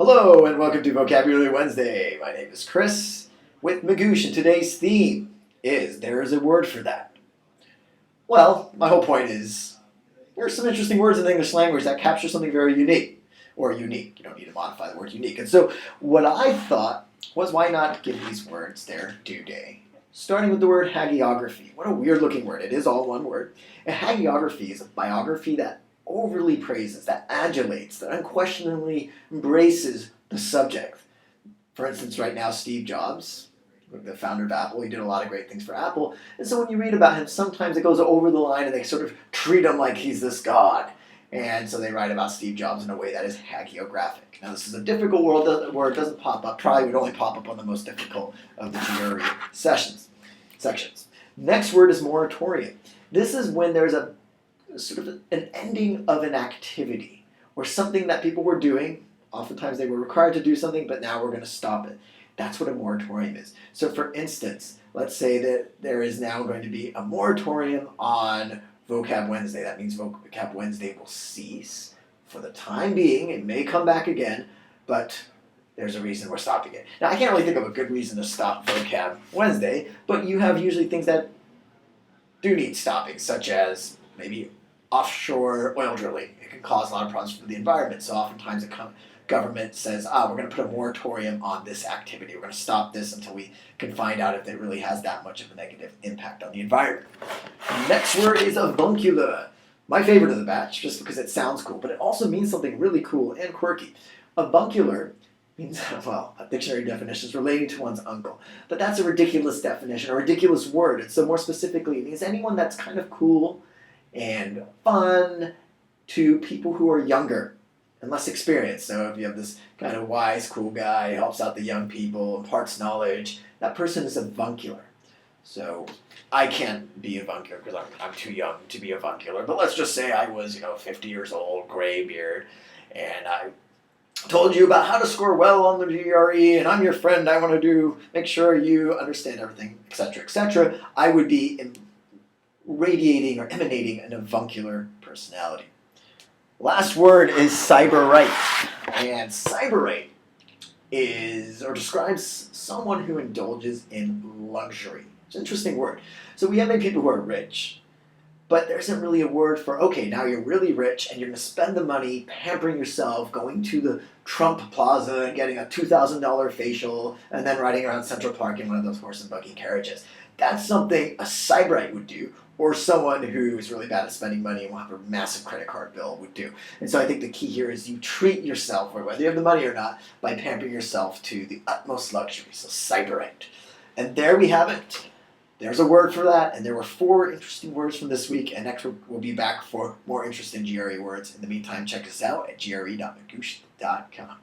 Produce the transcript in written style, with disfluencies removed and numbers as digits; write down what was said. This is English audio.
Hello and welcome to Vocabulary Wednesday. My name is Chris with Magoosh, and today's theme is there is a word for that. Well, my whole point is there are some interesting words in the English language that capture something very unique. Or unique. You don't need to modify the word unique. And so what I thought was, why not give these words their due day? Starting with the word hagiography. What a weird looking word. It is all one word. A hagiography is a biography that overly praises, that adulates, that unquestionably embraces the subject. For instance, right now, Steve Jobs, the founder of Apple, he did a lot of great things for Apple. And so when you read about him, sometimes it goes over the line and they sort of treat him like he's this god. And so they write about Steve Jobs in a way that is hagiographic. Now, this is a difficult word, doesn't pop up. Probably would only pop up on the most difficult of the GRE sections. Next word is moratorium. This is when there's a sort of an ending of an activity or something that people were doing. Oftentimes they were required to do something, but now we're going to stop it. That's what a moratorium is. So for instance, let's say that there is now going to be a moratorium on Vocab Wednesday. That means Vocab Wednesday will cease for the time being. It may come back again, but there's a reason we're stopping it. Now, I can't really think of a good reason to stop Vocab Wednesday, but you have usually things that do need stopping, such as maybe offshore oil drilling. It can cause a lot of problems for the environment. So oftentimes the government says, we're going to put a moratorium on this activity. We're going to stop this until we can find out if it really has that much of a negative impact on the environment. Next word is avuncular. My favorite of the batch, just because it sounds cool, but it also means something really cool and quirky. Avuncular means, well, a dictionary definition is relating to one's uncle. But that's a ridiculous definition, a ridiculous word. And so more specifically, it means anyone that's kind of cool and fun to people who are younger and less experienced. So if you have this kind of wise, cool guy who helps out the young people, imparts knowledge, that person is avuncular. So I can't be avuncular because I'm too young to be avuncular. But let's just say I was, 50 years old, gray beard, and I told you about how to score well on the GRE, and I'm your friend. I want to make sure you understand everything, etc., etc. I would be radiating or emanating an avuncular personality. Last word is Sybarite. And Sybarite describes someone who indulges in luxury. It's an interesting word. So we have many people who are rich, but there isn't really a word for, okay, now you're really rich and you're going to spend the money pampering yourself, going to the Trump Plaza and getting a $2,000 facial and then riding around Central Park in one of those horse and buggy carriages. That's something a Sybarite would do, or someone who is really bad at spending money and will have a massive credit card bill would do. And so I think the key here is you treat yourself, or whether you have the money or not, by pampering yourself to the utmost luxury. So Sybarite. And there we have it. There's a word for that, and there were 4 interesting words from this week, and next week we'll be back for more interesting GRE words. In the meantime, check us out at gre.magoosh.com.